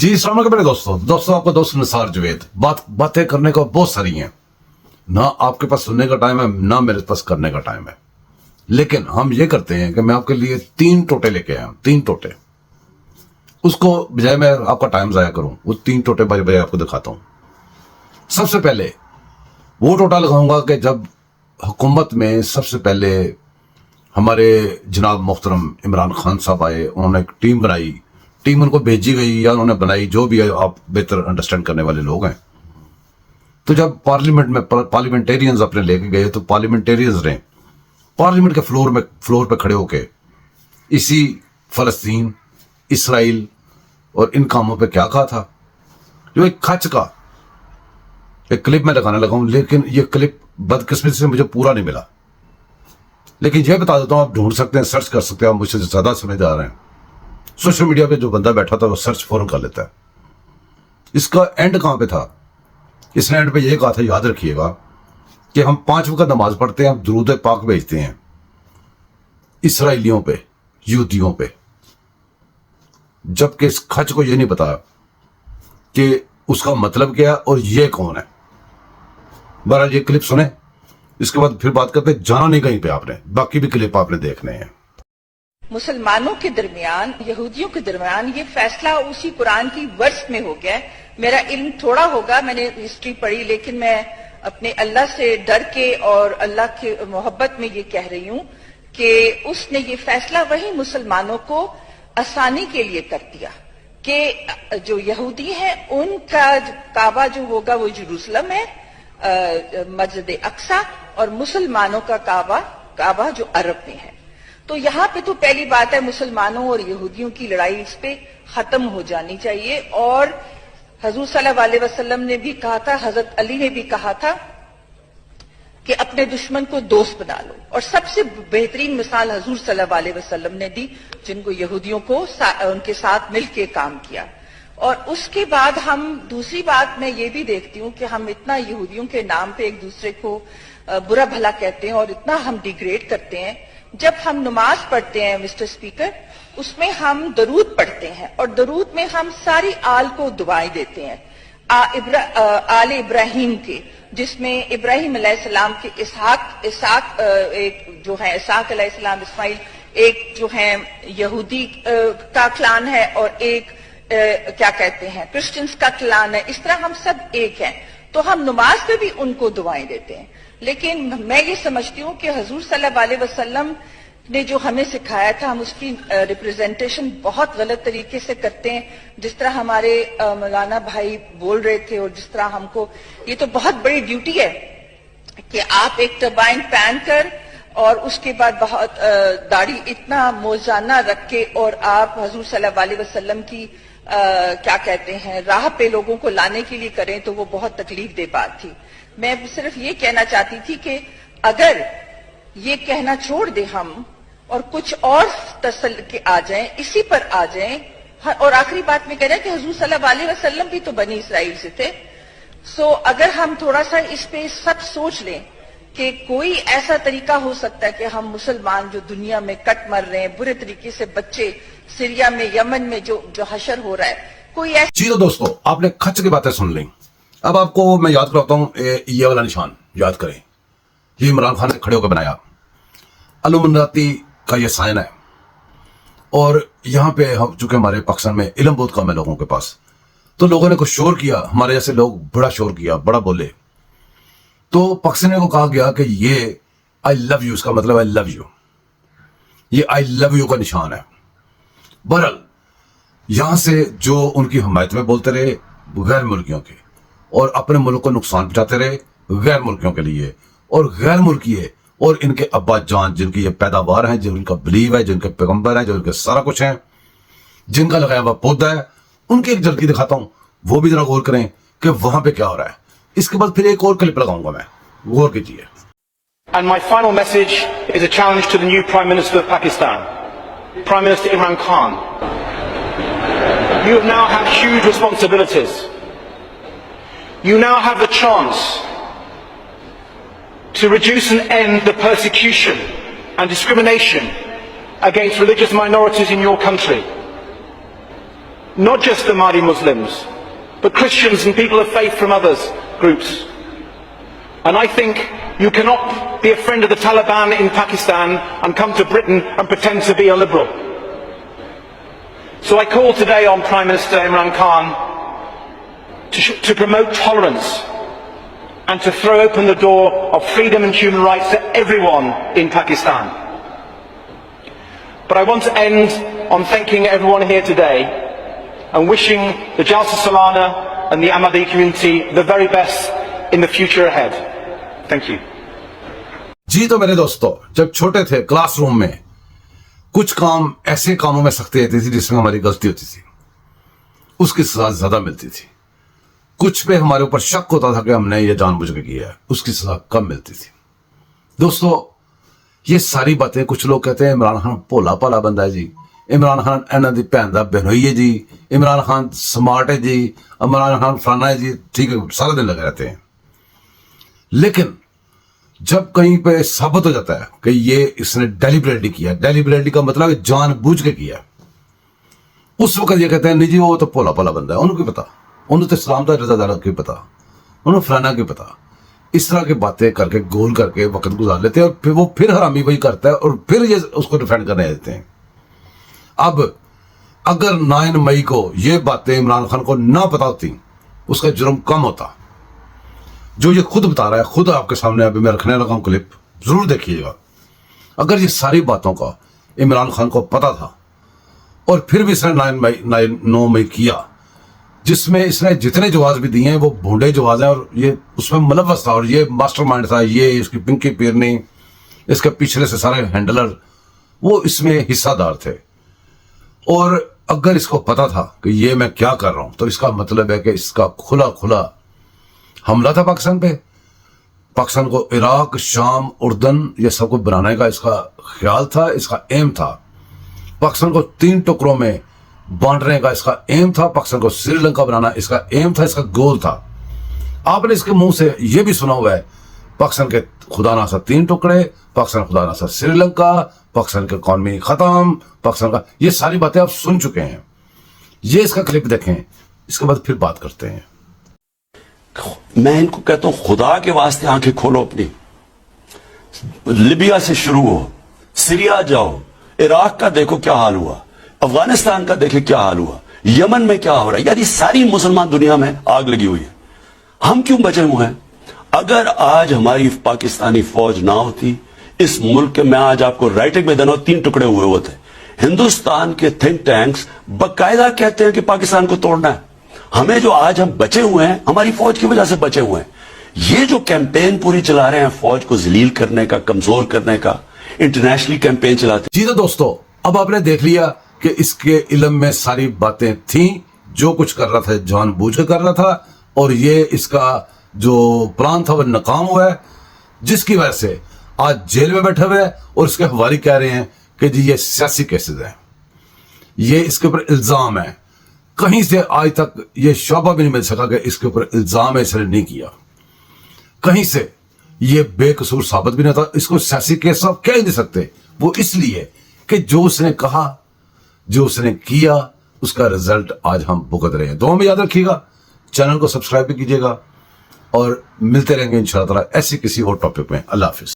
जी अस्सलाम वालेकुम मेरे दोस्तों आपका दोस्त निसार जवेद। बातें करने को बहुत सारी हैं, ना आपके पास सुनने का टाइम है ना मेरे पास करने का टाइम है, लेकिन हम ये करते हैं कि मैं आपके लिए 3 टोटे लेके आया हूं, 3 टोटे। उसको बजाय मैं आपका टाइम जाया करूं, वो 3 टोटे बजाय आपको दिखाता हूं। सबसे पहले वो टोटा लगाऊंगा कि जब हुकूमत में सबसे पहले हमारे जनाब मोहतरम इमरान खान साहब आए, उन्होंने एक टीम बनाई, टीम उनको भेजी गई या उन्होंने बनाई, जो भी है, आप बेहतर अंडरस्टैंड करने वाले लोग हैं। तो जब पार्लियामेंट में पार्लियामेंटेरियंस अपने लेके गए, तो पार्लियामेंटेरियंस ने पार्लियामेंट के फ्लोर पे खड़े होके इसी फलस्तीन, इसराइल और इन कामों पे क्या कहा था। जो एक खच का एक क्लिप मैं लगाने लगा हूं, लेकिन ये क्लिप बदकिस्मती से मुझे पूरा नहीं मिला, लेकिन यह बता देता हूं, आप ढूंढ सकते हैं, सर्च कर सकते हैं, आप मुझसे ज्यादा समझदार हैं। सोशल मीडिया पे जो बंदा बैठा था वो सर्च फौरन कर लेता है। इसका एंड कहां पे था? इसने एंड पे यह कहा था, याद रखिएगा, कि हम 5 वक्त नमाज पढ़ते हैं, हम दुरूद पाक भेजते हैं इसराइलियों पे, यहूदियों पे, जबकि इस खच को यह नहीं पता कि उसका मतलब क्या है और ये कौन है। बहरहाल ये क्लिप सुने, इसके बाद फिर बात करते हैं। जाना नहीं कहीं पे आपने, बाकी भी क्लिप आपने देखने हैं। मुसलमानों के दरमियान, यहूदियों के दरमियान ये फैसला उसी कुरान की वर्स में हो गया है। मेरा इल्म थोड़ा होगा, मैंने हिस्ट्री पढ़ी, लेकिन मैं अपने अल्लाह से डर के और अल्लाह की मोहब्बत में ये कह रही हूं कि उसने ये फैसला वही मुसलमानों को आसानी के लिए कर दिया कि जो यहूदी हैं उनका काबा जो होगा वो जेरूसलम है, मस्जिद अक्सा, और मुसलमानों का काबा जो अरब में है। तो यहाँ पे तो पहली बात है, मुसलमानों और यहूदियों की लड़ाई इस पे खत्म हो जानी चाहिए। और हजूर सल्लल्लाहु अलैहि वसल्लम ने भी कहा था, हजरत अली ने भी कहा था कि अपने दुश्मन को दोस्त बना लो। और सबसे बेहतरीन मिसाल हजूर सल्लल्लाहु अलैहि वसल्लम ने दी, जिनको यहूदियों को उनके साथ मिलकर काम किया। और उसके बाद हम दूसरी बात मैं ये भी देखती हूँ कि हम इतना यहूदियों के नाम पे एक दूसरे को बुरा भला कहते हैं और इतना हम डिग्रेड करते हैं। जब हम नमाज पढ़ते हैं मिस्टर स्पीकर, उसमें हम दरूद पढ़ते हैं और दरूद में हम सारी आल को दुआएं देते हैं, आले इब्राहिम के, जिसमें इब्राहिम अलैहिस्सलाम के इसहाक एक जो है इसहाक अलैहिस्सलाम, इस्माइल एक जो है यहूदी का क्लान है और एक क्या कहते हैं क्रिश्चियंस का क्लान है। इस तरह हम सब एक हैं, तो हम नमाज पे भी उनको दुआएं देते हैं। लेकिन मैं ये समझती हूँ कि हजूर सल्लल्लाहु अलैहि वसल्लम ने जो हमें सिखाया था, हम उसकी रिप्रेजेंटेशन बहुत गलत तरीके से करते हैं। जिस तरह हमारे मौलाना भाई बोल रहे थे, और जिस तरह हमको, ये तो बहुत बड़ी ड्यूटी है कि आप एक टर्बाइन पहन कर और उसके बाद बहुत दाढ़ी इतना मोजाना रख के और आप हजूर सल्लल्लाहु अलैहि वसल्लम की क्या कहते हैं राह पे लोगों को लाने के लिए करें, तो वो बहुत तकलीफ दे बात थी। मैं सिर्फ ये कहना चाहती थी कि अगर ये कहना छोड़ दे हम और कुछ और तसल के आ जाएं, इसी पर आ जाएं। और आखिरी बात में कह रहे हैं कि हुजूर सल्लल्लाहु अलैहि वसल्लम भी तो बनी इसराइल से थे। सो अगर हम थोड़ा सा इस पे सब सोच लें कि कोई ऐसा तरीका हो सकता है कि हम मुसलमान जो दुनिया में कट मर रहे हैं बुरे तरीके से, बच्चे सीरिया में, यमन में जो हशर हो रहा है, कोई ऐसा। जी तो दोस्तों, आपने खच की बातें सुन ली। अब आपको मैं याद कराता हूं, ये वाला निशान याद करें, ये इमरान खान ने खड़े होकर बनाया, अलुमनाती का ये साइन है। और यहां पे हम चूंकि हमारे पाकिस्तान में इल्म बहुत कम है लोगों के पास, तो लोगों ने कुछ शोर किया, हमारे जैसे लोग बड़ा शोर किया, बड़ा बोले, तो पाकिस्तानियों को कहा गया कि ये आई लव यू, इसका मतलब आई लव यू, ये आई लव यू का निशान है। बहरहाल यहां से जो उनकी हिमायत में बोलते रहे गैर मुल्कियों के, और अपने मुल्क को नुकसान पहुंचाते रहे गैर मुल्कियों के लिए, और गैर मुल्की और इनके अब्बा जान जिनकी ये पैदावार है, जिनका बिलीव है, जिनके पैगंबर है, जो इनके सारा कुछ है, जिनका लगाया हुआ पौधा है, उनकी एक झलकी दिखाता हूं, वो भी जरा गौर करें कि वहां पे क्या हो रहा है। इसके बाद फिर एक और क्लिप लगाऊंगा मैं, गौर कीजिए। And my final message is a challenge to the new Prime Minister of Pakistan, Prime Minister Imran Khan. You now have huge responsibilities. You now have the chance to reduce and end the persecution and discrimination against religious minorities in your country. not just Ahmadi Muslims, but Christians and people of faith from other groups. And I think you cannot be a friend of the Taliban in Pakistan and come to Britain and pretend to be a liberal. So I call today on Prime Minister Imran Khan to promote tolerance and to throw open the door of freedom and human rights to everyone in Pakistan. But I want to end on thanking everyone here today and wishing the Jalsa Salana and the Ahmadi community the very best in the future ahead. Thank you. जी तो मेरे दोस्तों, जब छोटे थे class room में कुछ काम ऐसे कामों में सख्ती आती थी जिसमें हमारी गलती होती थी, उसकी सजा ज्यादा मिलती थी। कुछ पे हमारे ऊपर शक होता था कि हमने ये जानबूझ के किया है, उसकी सजा कम मिलती थी। दोस्तों, ये सारी बातें कुछ लोग कहते हैं इमरान खान भोला भाला बंदा है जी, इमरान खान इन्हां दी भैन दा बहनोई है जी, इमरान खान स्मार्ट है जी, इमरान खान फलाना है जी। ठीक है, सारा दिन लगे रहते हैं। लेकिन जब कहीं पे साबित हो जाता है कि ये इसने डेलिबरेटली किया, डेलिबरेटली का मतलब है जानबूझ के किया, उस वक्त ये कहते हैं नहीं जी वो तो भोला भाला बंदा है, उनको पता, उन्होंने तो इस्लाम का रजादार की पता, उन्होंने फलाना की पता। इस तरह की बातें करके गोल करके वक्त गुजार लेते हैं और फिर वो फिर हरामी वही करता है और फिर ये उसको डिफेंड करने देते हैं। अब अगर 9 मई को ये बातें इमरान खान को ना पता होती, उसका जुर्म कम होता। जो ये खुद बता रहा है, खुद आपके सामने अभी मैं रखने लगा हूं क्लिप, जरूर देखिएगा। अगर ये सारी बातों का इमरान खान को पता था और फिर भी इसने 9 मई किया, जिसमें इसने जितने जवाब भी दिए हैं वो भूडे जवाब हैं और ये उसमें मुलव्वस था और ये मास्टरमाइंड था, ये इसकी पिंकी पीरनी, इसके पिछले से सारे हैंडलर, वो इसमें हिस्सादार थे। और अगर इसको पता था कि ये मैं क्या कर रहा हूं, तो इसका मतलब है कि इसका खुला खुला हमला था पाकिस्तान पे। पाकिस्तान को इराक, शाम, उर्दन ये सब कुछ बनाने का इसका ख्याल था, इसका एम था। पाकिस्तान को 3 टुकड़ों में बांटने का इसका एम था, पाकिस्तान को श्रीलंका बनाना इसका एम था, इसका गोल था। आपने इसके मुंह से ये भी सुना हुआ है पाकिस्तान के खुदा ना सा 3 टुकड़े, पाकिस्तान खुदा ना सा श्रीलंका, पाकिस्तान का इकॉनमी खत्म, पाकिस्तान का, ये सारी बातें आप सुन चुके हैं। ये इसका क्लिप देखें, इसके बाद फिर बात करते हैं। मैं इनको कहता हूं खुदा के वास्ते आंखें खोलो अपनी। लिबिया से शुरू हो, सीरिया जाओ, इराक का देखो क्या हाल हुआ, अफगानिस्तान का देखे क्या हाल हुआ, यमन में क्या हो रहा है। यार ये सारी मुसलमान दुनिया में आग लगी हुई है, हम क्यों बचे हुए हैं? अगर आज हमारी पाकिस्तानी फौज ना होती, इस मुल्क के, मैं आज आपको राइटिंग में देना 3 टुकड़े हुए होते। हिंदुस्तान के थिंक टैंक्स बकायदा कहते हैं कि पाकिस्तान को तोड़ना है। हमें जो आज हम बचे हुए हैं, हमारी फौज की वजह से बचे हुए हैं। ये जो कैंपेन पूरी चला रहे हैं फौज को जलील करने का, कमजोर करने का, इंटरनेशनली कैंपेन चलाते। जी तो दोस्तों, अब आपने देख लिया कि इसके इल्म में सारी बातें थी, जो कुछ कर रहा था जानबूझ के कर रहा था और ये इसका जो प्लान था वो नाकाम हुआ है, जिसकी वजह से आज जेल में बैठे हुए हैं और इसके हवाले कह रहे हैं कि जी ये सियासी केसेस हैं, ये इसके ऊपर इल्जाम है। कहीं से आज तक ये शोभा भी नहीं मिल सका कि इसके ऊपर इल्जाम है, इसने नहीं किया। कहीं से ये बेकसूर साबित भी नहीं था। इसको सियासी केस आप कह ही नहीं सकते, वो इसलिए कि जो उसने कहा, जो उसने किया, उसका रिजल्ट आज हम भुगत रहे हैं। दुआ में याद रखिएगा, चैनल को सब्सक्राइब भी कीजिएगा और मिलते रहेंगे इंशाअल्लाह ऐसी किसी और टॉपिक में। अल्लाह हाफिज।